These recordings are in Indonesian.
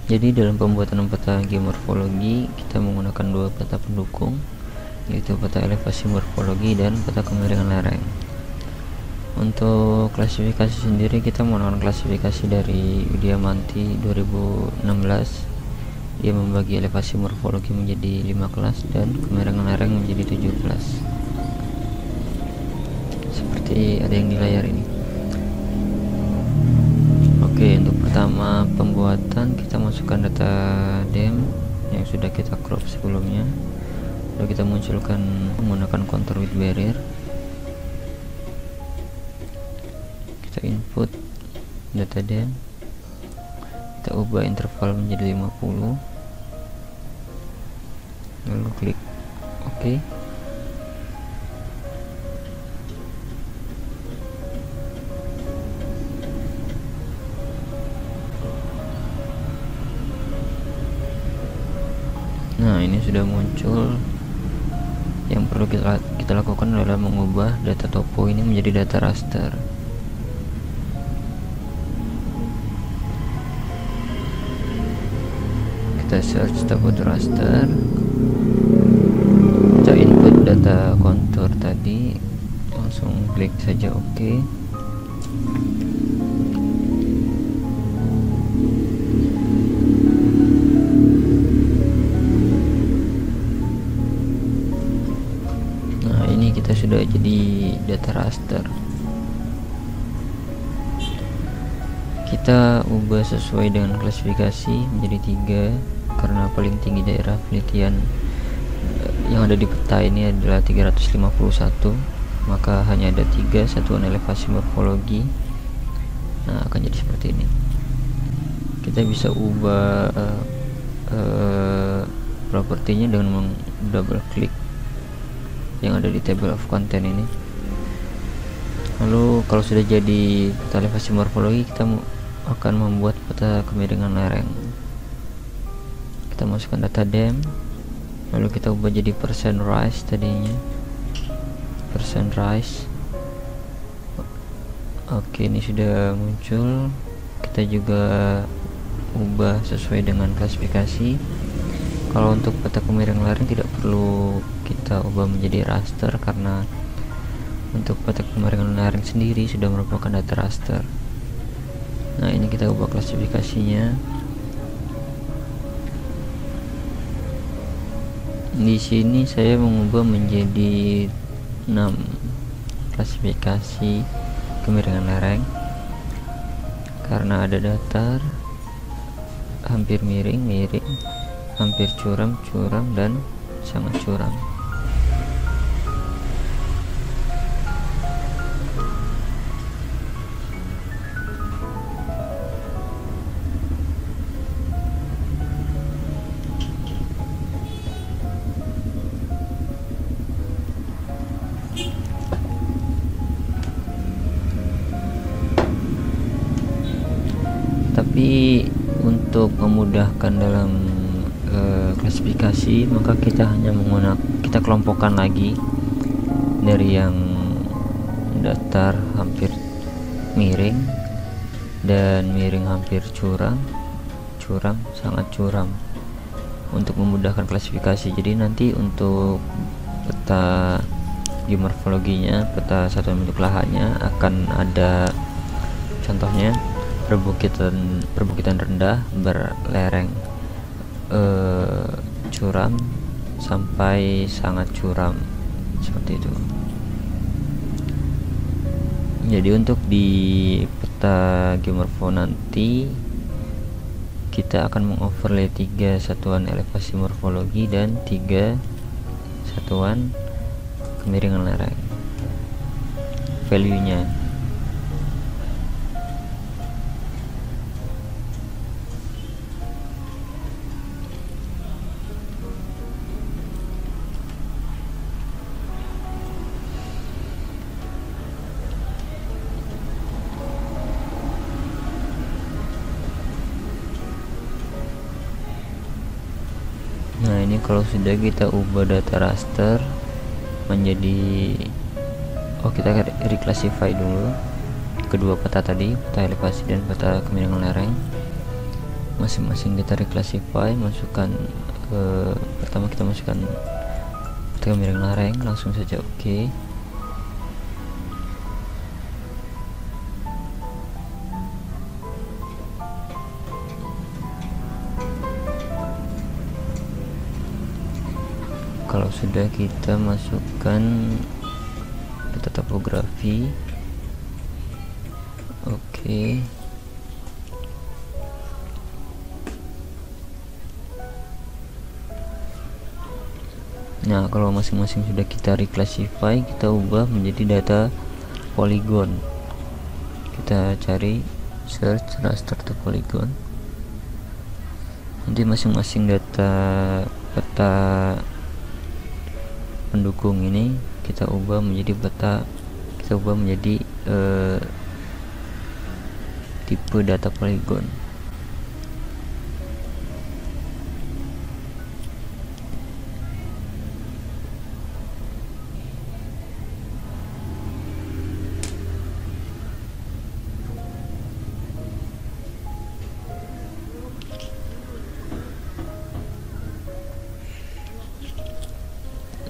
Jadi dalam pembuatan peta geomorfologi kita menggunakan dua peta pendukung, yaitu peta elevasi morfologi dan peta kemiringan lereng. Untuk klasifikasi sendiri kita menggunakan klasifikasi dari Widiamanti 2016. Dia membagi elevasi morfologi menjadi 5 kelas dan kemiringan lereng menjadi 7 kelas. Seperti ada yang di layar ini. Oke, untuk pertama pembuatan kita masukkan data DEM yang sudah kita crop sebelumnya. Lalu kita munculkan menggunakan contour with barrier. Kita input data DEM. Kita ubah interval menjadi 50. Lalu klik OK. Nah, ini sudah muncul. Yang perlu kita lakukan adalah mengubah data topo ini menjadi data raster. Kita search topo raster, kita input data kontur tadi, langsung klik saja OK. Kita sudah jadi data raster. Kita ubah sesuai dengan klasifikasi menjadi 3 karena paling tinggi daerah penelitian yang ada di peta ini adalah 351, maka hanya ada 3 satuan elevasi morfologi. Nah, akan jadi seperti ini. Kita bisa ubah propertinya dengan double klik yang ada di table of content ini. Lalu kalau sudah jadi peta elevasi morfologi, kita akan membuat peta kemiringan lereng. Kita masukkan data DEM, lalu kita ubah jadi percent rise tadinya, percent rise. Oke, ini sudah muncul. Kita juga ubah sesuai dengan klasifikasi. Kalau untuk peta kemiringan lereng tidak perlu kita ubah menjadi raster karena untuk peta kemiringan lereng sendiri sudah merupakan data raster. Nah, ini kita ubah klasifikasinya. Di sini saya mengubah menjadi 6 klasifikasi kemiringan lereng karena ada datar, hampir miring, hampir curam, dan sangat curam. Tapi untuk memudahkan dalam klasifikasi, maka kita hanya kita kelompokkan lagi dari yang datar hampir miring dan miring hampir curam, sangat curam, untuk memudahkan klasifikasi. Jadi nanti untuk peta geomorfologinya, peta satuan bentuk lahannya akan ada contohnya perbukitan rendah berlereng curam sampai sangat curam, seperti itu. Jadi untuk di peta geomorfo nanti kita akan mengoverlay 3 satuan elevasi morfologi dan 3 satuan kemiringan lereng value nya. Nah, ini kalau sudah kita ubah data raster menjadi kita reclassify dulu kedua peta tadi, peta elevasi dan peta kemiringan lereng. masing-masing kita reclassify, masukkan pertama kita masukkan peta miring lereng, langsung saja oke. Kalau sudah, kita masukkan data topografi. Oke. Nah, kalau masing-masing sudah kita reclassify, kita ubah menjadi data polygon. Kita cari search raster to polygon. Nanti masing-masing data peta pendukung ini kita ubah menjadi tipe data polygon.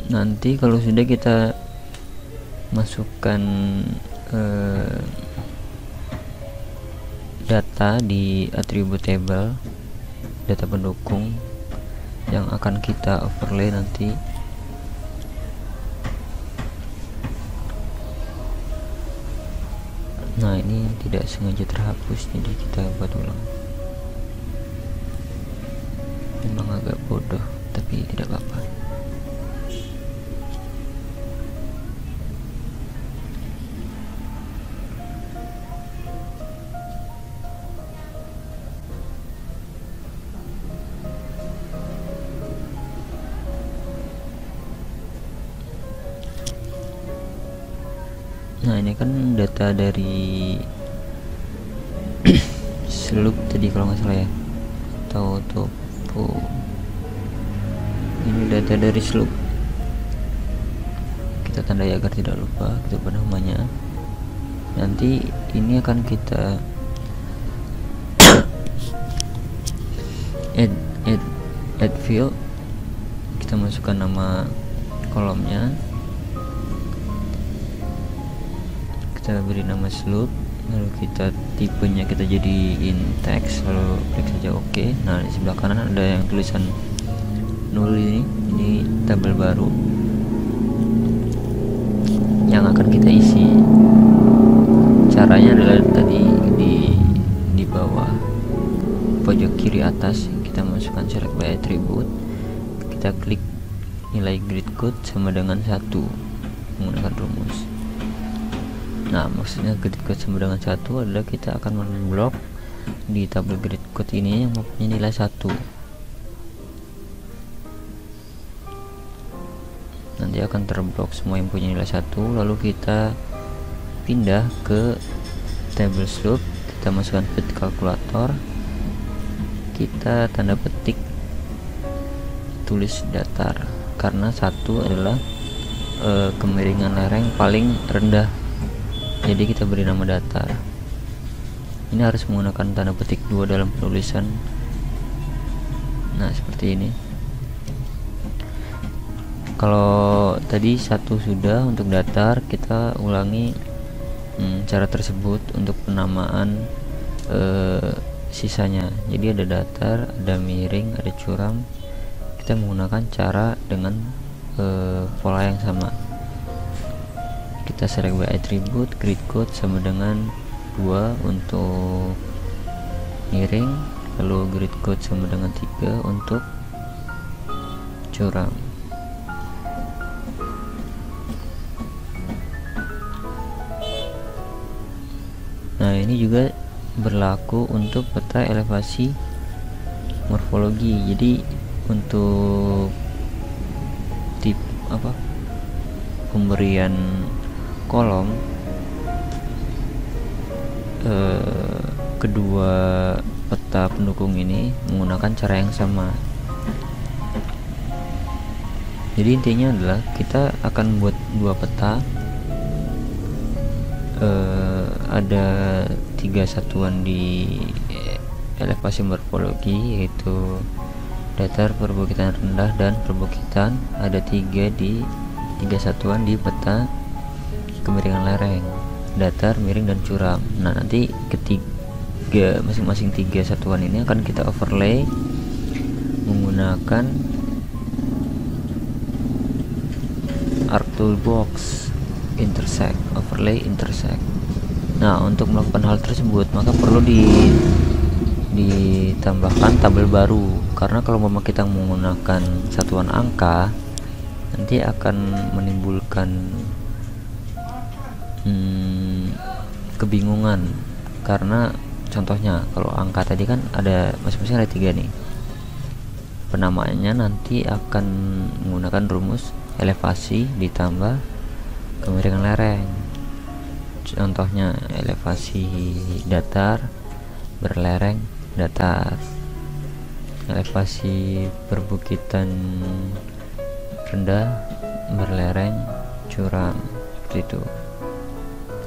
Nanti kalau sudah kita masukkan data di atribut table data pendukung yang akan kita overlay nanti. Nah, ini tidak sengaja terhapus, jadi kita buat ulang. Memang agak bodoh, tapi tidak apa-apa. Nah, ini kan data dari slope tadi kalau nggak salah ya, atau topo. Ini data dari slope. Kita tandai agar tidak lupa, kita ubah namanya. Nanti ini akan kita add field. Kita masukkan nama kolomnya. Kita beri nama slope, lalu kita tipenya kita jadiin text, lalu klik saja oke. Nah, di sebelah kanan ada yang tulisan 0 ini tabel baru yang akan kita isi. Caranya adalah tadi di bawah pojok kiri atas kita masukkan select by attribute, kita klik nilai grid code sama dengan 1 menggunakan rumus. Nah, maksudnya grid code sama dengan 1 adalah kita akan memblok di tabel grid code ini yang mempunyai nilai 1. Nanti akan terblok semua yang punya nilai 1, lalu kita pindah ke table slope, kita masukkan fit kalkulator, kita tanda petik tulis datar, karena 1 adalah kemiringan lereng paling rendah, jadi kita beri nama datar. Ini harus menggunakan tanda petik 2 dalam penulisan. Nah, seperti ini. Kalau tadi 1 sudah untuk datar, kita ulangi cara tersebut untuk penamaan sisanya. Jadi ada datar, ada miring, ada curam. Kita menggunakan cara dengan pola yang sama. Kita select by attribute, grid code sama dengan 2 untuk miring, lalu grid code sama dengan 3 untuk curam. Nah, ini juga berlaku untuk peta elevasi morfologi. Jadi untuk tip pemberian kolom, kedua peta pendukung ini menggunakan cara yang sama. Jadi intinya adalah kita akan buat dua peta, ada 3 satuan di elevasi morfologi, yaitu datar, perbukitan rendah, dan perbukitan. Ada tiga satuan di peta kemiringan lereng: datar, miring, dan curam. Nah, nanti ketiga masing-masing tiga satuan ini akan kita overlay menggunakan arc toolbox overlay intersect. Nah, untuk melakukan hal tersebut maka perlu ditambahkan tabel baru, karena kalau memang kita menggunakan satuan angka nanti akan menimbulkan kebingungan. Karena contohnya kalau angka tadi kan ada masing-masing ada 3 nih, penamaannya nanti akan menggunakan rumus elevasi ditambah kemiringan lereng. Contohnya elevasi datar berlereng datar, elevasi perbukitan rendah berlereng curam, seperti itu.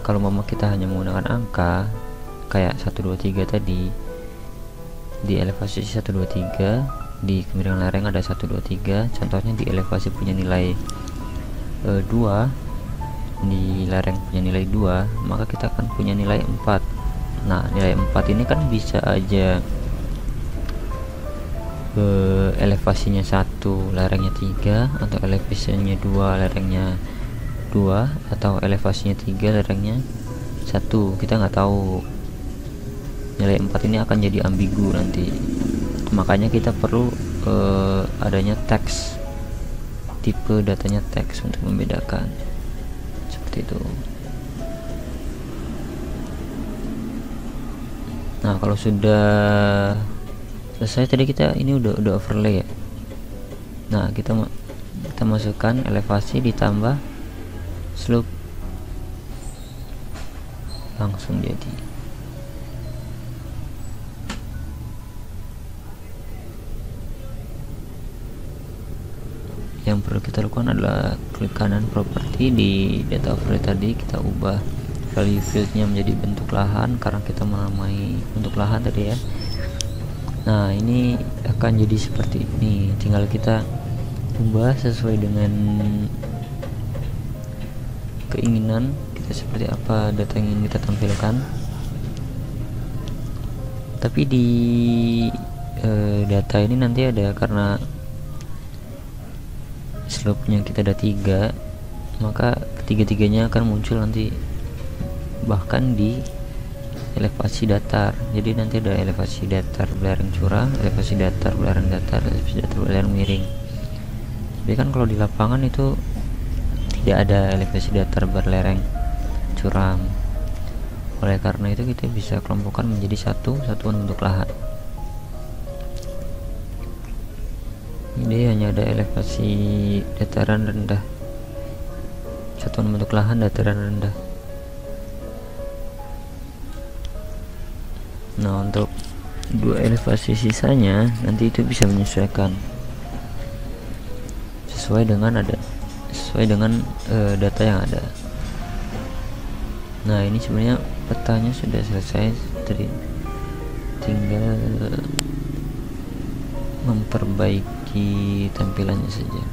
Kalau memang kita hanya menggunakan angka kayak 1 2 3 tadi, di elevasi 1 2 3 di kemiringan lereng ada 1 2 3, contohnya di elevasi punya nilai 2, di lereng punya nilai 2, maka kita akan punya nilai 4. Nah, nilai 4 ini kan bisa aja elevasinya 1 lerengnya 3, atau elevasinya 2 lerengnya 2, atau elevasinya 3 lerengnya 1. Kita nggak tahu. Nilai 4 ini akan jadi ambigu nanti. Makanya kita perlu adanya teks, tipe datanya teks untuk membedakan, seperti itu. Nah, kalau sudah selesai tadi kita ini udah overlay ya. Nah, kita masukkan elevasi ditambah slope, langsung jadi. Yang perlu kita lakukan adalah klik kanan properti di data overlay tadi, kita ubah value fieldnya menjadi bentuk lahan karena kita menamai bentuk lahan tadi ya. Nah, ini akan jadi seperti ini, tinggal kita ubah sesuai dengan keinginan kita, seperti apa data yang ingin kita tampilkan. Tapi di data ini nanti ada, karena slope nya kita ada 3, maka ketiga-tiganya akan muncul nanti bahkan di elevasi datar. Jadi nanti ada elevasi datar belereng curam, elevasi datar belereng datar, elevasi datar belereng miring. Tapi kan kalau di lapangan itu tidak ada elevasi datar berlereng curam. Oleh karena itu kita bisa kelompokkan menjadi satu satuan bentuk lahan. Ini hanya ada elevasi dataran rendah, satuan bentuk lahan dataran rendah. Nah, untuk 2 elevasi sisanya nanti itu bisa menyesuaikan sesuai dengan data yang ada. Nah, ini sebenarnya petanya sudah selesai, tinggal memperbaiki tampilannya saja.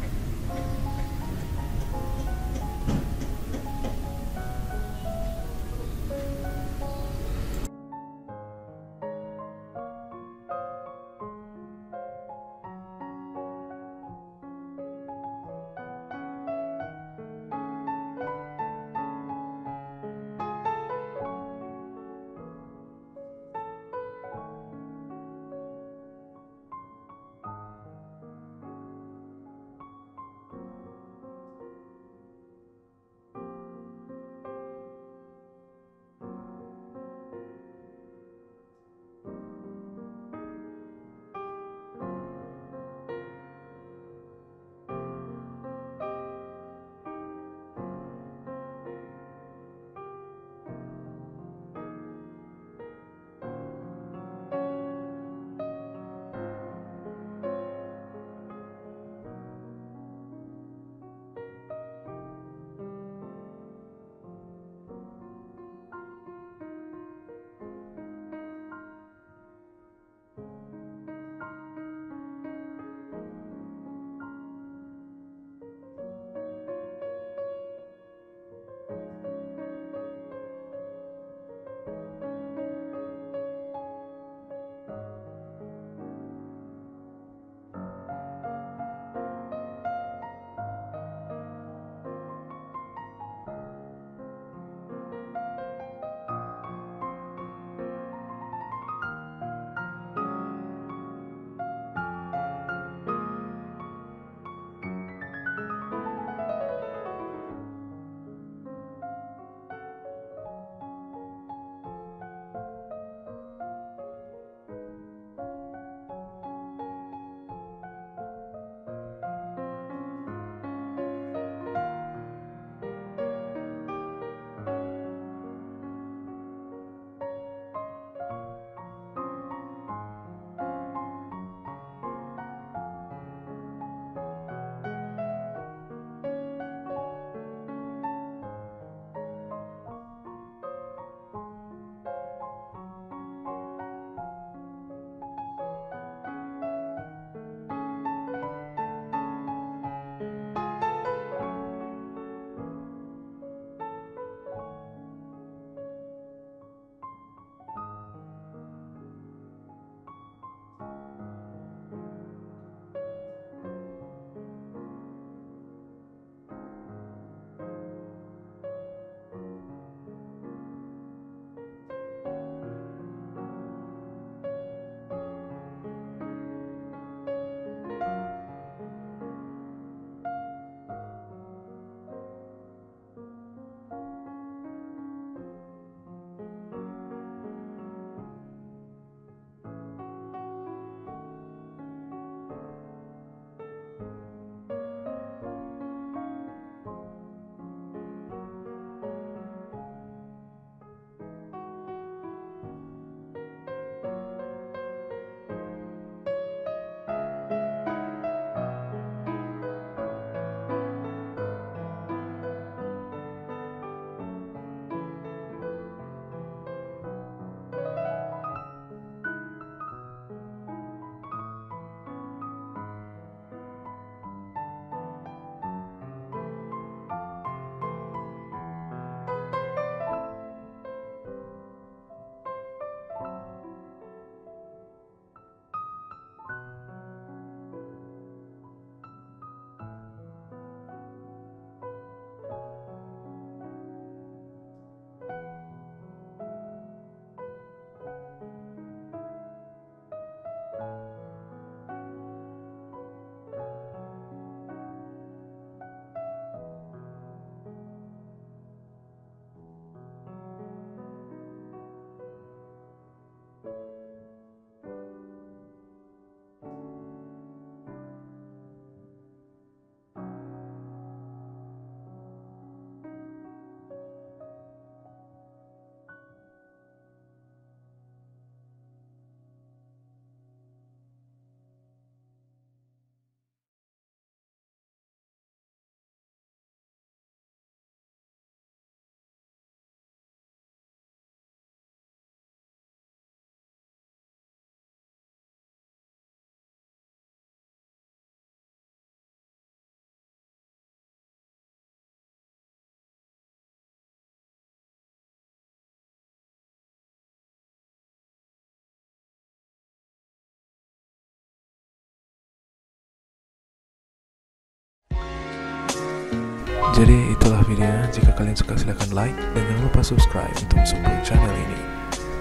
Jadi itulah videonya. Jika kalian suka silahkan like dan jangan lupa subscribe untuk support channel ini.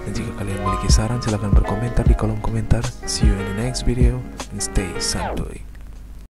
Dan jika kalian memiliki saran silahkan berkomentar di kolom komentar. See you in the next video and stay santuy.